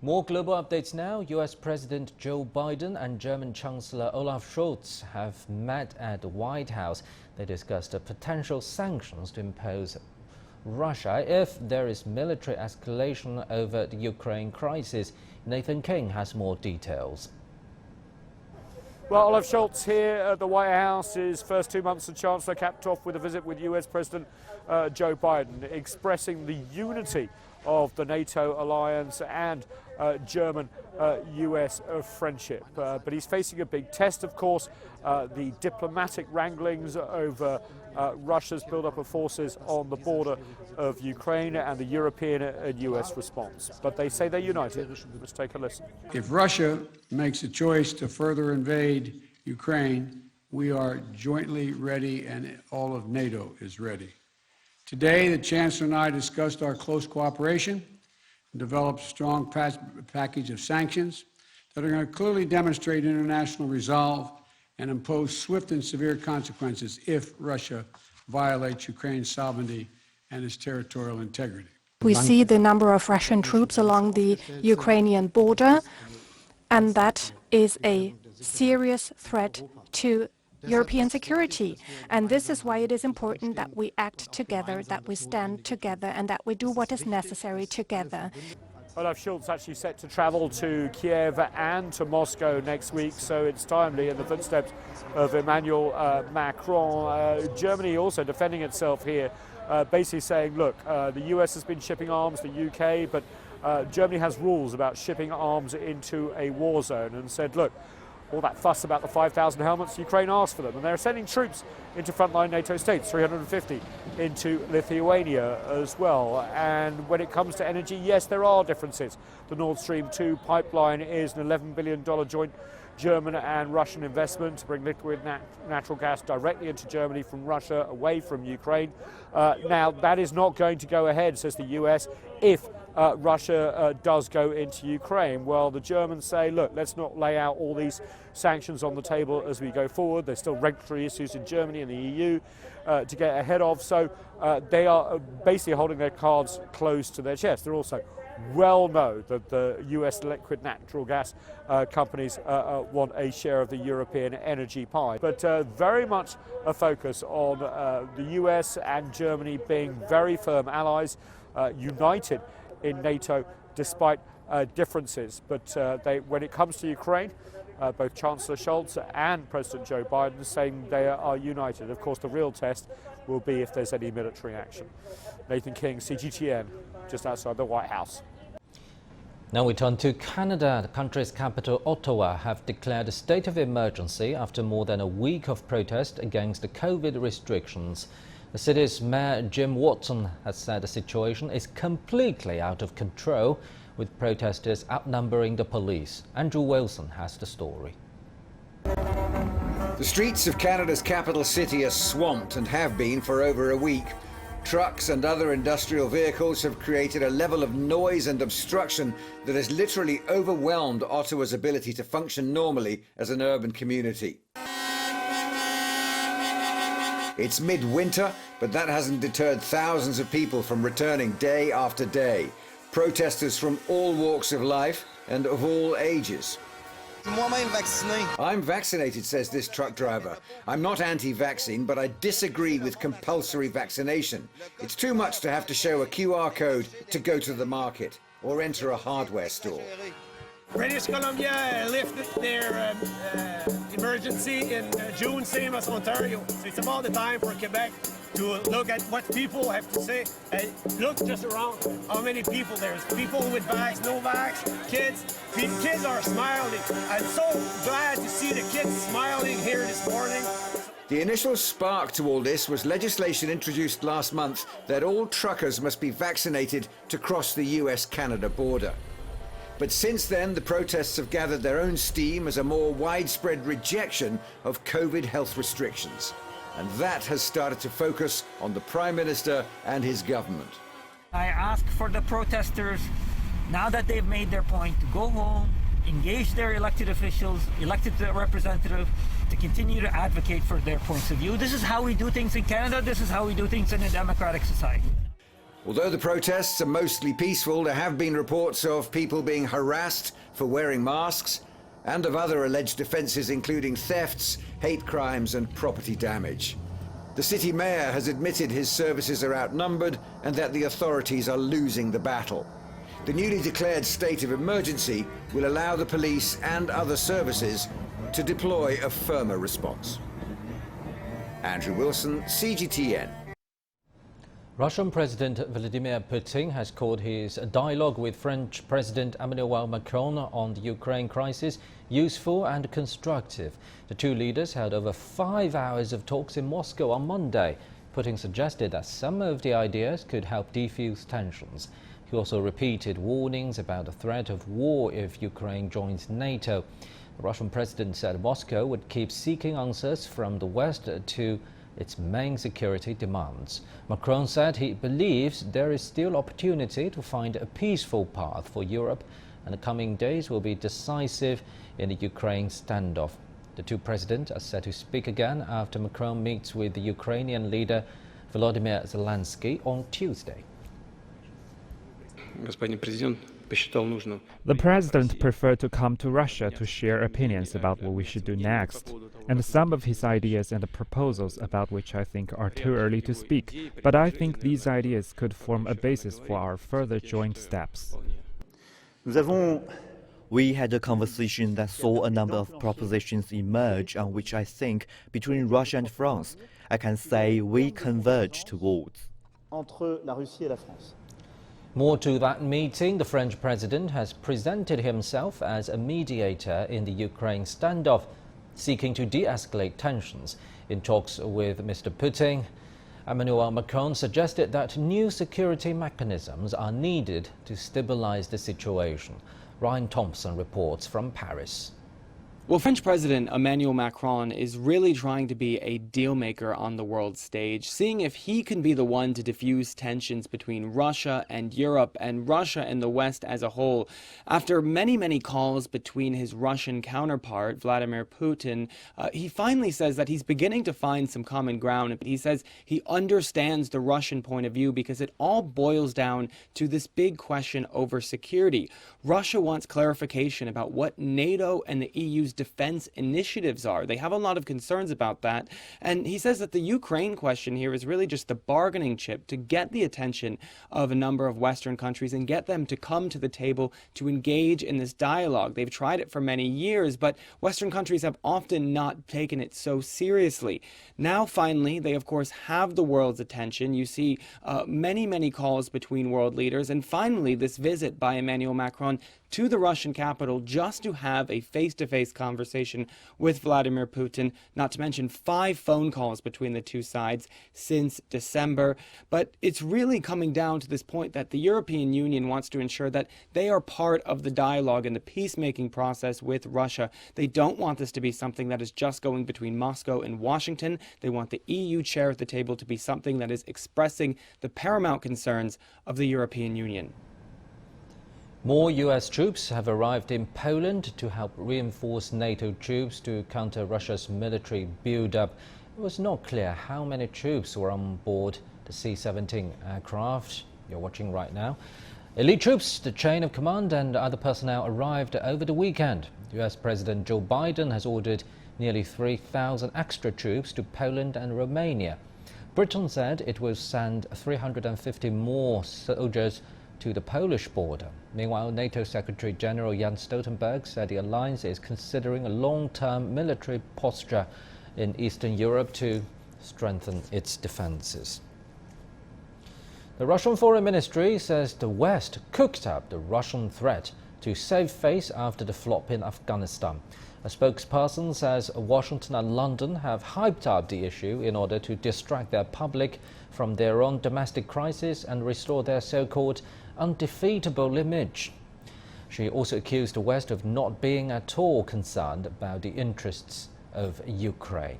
More global updates now. US President Joe Biden and German Chancellor Olaf Scholz have met at the White House. They discussed potential sanctions to impose Russia if there is military escalation over the Ukraine crisis. Nathan King has more details. Well, Olaf Scholz here at the White House, his first 2 months as Chancellor, capped off with a visit with US President Joe Biden, expressing the unity of the NATO alliance and German-US friendship. But he's facing a big test, of course, the diplomatic wranglings over Russia's build-up of forces on the border of Ukraine and the European and US response. But they say they're united. Let's take a listen. If Russia makes a choice to further invade Ukraine, we are jointly ready and all of NATO is ready. Today, the Chancellor and I discussed our close cooperation and developed a strong package of sanctions that are going to clearly demonstrate international resolve and impose swift and severe consequences if Russia violates Ukraine's sovereignty and its territorial integrity. We see the number of Russian troops along the Ukrainian border, and that is a serious threat to European security. And this is why it is important that we act together, that we stand together, and that we do what is necessary together. Olaf Scholz actually set to travel to Kiev and to Moscow next week, so it's timely in the footsteps of Emmanuel Macron. Germany also defending itself here, basically saying, look, the US has been shipping arms, the UK, but Germany has rules about shipping arms into a war zone, and said, look, all that fuss about the 5,000 helmets, Ukraine asked for them, and they're sending troops into frontline NATO states, 350 into Lithuania as well. And when it comes to energy, yes, there are differences. The Nord Stream 2 pipeline is an $11 billion joint German and Russian investment to bring liquid natural gas directly into Germany from Russia, away from Ukraine. Now, that is not going to go ahead, says the US, if Russia does go into Ukraine. Well, the Germans say, look, let's not lay out all these sanctions on the table as we go forward. There's still regulatory issues in Germany and the EU to get ahead of. So they are basically holding their cards close to their chest. They're also well know that the US liquid natural gas companies want a share of the European energy pie. But very much a focus on the US and Germany being very firm allies, united in NATO despite differences. But when it comes to Ukraine, both Chancellor Scholz and President Joe Biden saying they are united. Of course, the real test will be if there's any military action. Nathan King, CGTN, just outside the White House. Now we turn to Canada. The country's capital, Ottawa, have declared a state of emergency after more than a week of protest against the COVID restrictions. The city's mayor, Jim Watson, has said the situation is completely out of control, with protesters outnumbering the police. Andrew Wilson has the story. The streets of Canada's capital city are swamped and have been for over a week. Trucks and other industrial vehicles have created a level of noise and obstruction that has literally overwhelmed Ottawa's ability to function normally as an urban community. It's midwinter, but that hasn't deterred thousands of people from returning day after day. Protesters from all walks of life and of all ages. I'm vaccinated, says this truck driver. I'm not anti-vaccine, but I disagree with compulsory vaccination. It's too much to have to show a QR code to go to the market or enter a hardware store. British Columbia lifted their emergency in June, same as Ontario. So it's about the time for Quebec to look at what people have to say. Look just around how many people there's. People with vax, no vax, kids. Kids are smiling. I'm so glad to see the kids smiling here this morning. The initial spark to all this was legislation introduced last month that all truckers must be vaccinated to cross the US-Canada border. But since then, the protests have gathered their own steam as a more widespread rejection of COVID health restrictions. And that has started to focus on the Prime Minister and his government. I ask for the protesters, now that they've made their point, to go home, engage their elected officials, elected representatives, to continue to advocate for their points of view. This is how we do things in Canada. This is how we do things in a democratic society. Although the protests are mostly peaceful, there have been reports of people being harassed for wearing masks and of other alleged offences including thefts, hate crimes and property damage. The city mayor has admitted his services are outnumbered and that the authorities are losing the battle. The newly declared state of emergency will allow the police and other services to deploy a firmer response. Andrew Wilson, CGTN. Russian President Vladimir Putin has called his dialogue with French President Emmanuel Macron on the Ukraine crisis useful and constructive. The two leaders held over 5 hours of talks in Moscow on Monday. Putin suggested that some of the ideas could help defuse tensions. He also repeated warnings about the threat of war if Ukraine joins NATO. The Russian president said Moscow would keep seeking answers from the West to its main security demands. Macron said he believes there is still opportunity to find a peaceful path for Europe, and the coming days will be decisive in the Ukraine standoff. The two presidents are set to speak again after Macron meets with the Ukrainian leader Volodymyr Zelensky on Tuesday. The president preferred to come to Russia to share opinions about what we should do next, and some of his ideas and proposals about which I think are too early to speak, but I think these ideas could form a basis for our further joint steps. We had a conversation that saw a number of propositions emerge on which I think, between Russia and France, I can say we converge towards. More to that meeting, the French president has presented himself as a mediator in the Ukraine standoff, seeking to de-escalate tensions. In talks with Mr. Putin, Emmanuel Macron suggested that new security mechanisms are needed to stabilize the situation. Ryan Thompson reports from Paris. Well, French President Emmanuel Macron is really trying to be a deal maker on the world stage, seeing if he can be the one to diffuse tensions between Russia and Europe and Russia and the West as a whole. After many calls between his Russian counterpart, Vladimir Putin, he finally says that he's beginning to find some common ground. He says he understands the Russian point of view because it all boils down to this big question over security. Russia wants clarification about what NATO and the EU's defense initiatives are. They have a lot of concerns about that. And he says that the Ukraine question here is really just the bargaining chip to get the attention of a number of Western countries and get them to come to the table to engage in this dialogue. They've tried it for many years, but Western countries have often not taken it so seriously. Now, finally, they, of course, have the world's attention. You see many calls between world leaders. And finally, this visit by Emmanuel Macron to the Russian capital just to have a face-to-face conversation with Vladimir Putin, not to mention 5 phone calls between the two sides since December. But it's really coming down to this point that the European Union wants to ensure that they are part of the dialogue and the peacemaking process with Russia. They don't want this to be something that is just going between Moscow and Washington. They want the EU chair at the table to be something that is expressing the paramount concerns of the European Union. More U.S. troops have arrived in Poland to help reinforce NATO troops to counter Russia's military build-up. It was not clear how many troops were on board the C-17 aircraft you're watching right now. Elite troops, the chain of command and other personnel arrived over the weekend. U.S. President Joe Biden has ordered nearly 3,000 extra troops to Poland and Romania. Britain said it will send 350 more soldiers to the Polish border. Meanwhile, NATO Secretary General Jens Stoltenberg said the alliance is considering a long-term military posture in Eastern Europe to strengthen its defenses. The Russian Foreign Ministry says the West cooked up the Russian threat to save face after the flop in Afghanistan. A spokesperson says Washington and London have hyped up the issue in order to distract their public from their own domestic crisis and restore their so-called undefeatable image. She also accused the West of not being at all concerned about the interests of Ukraine.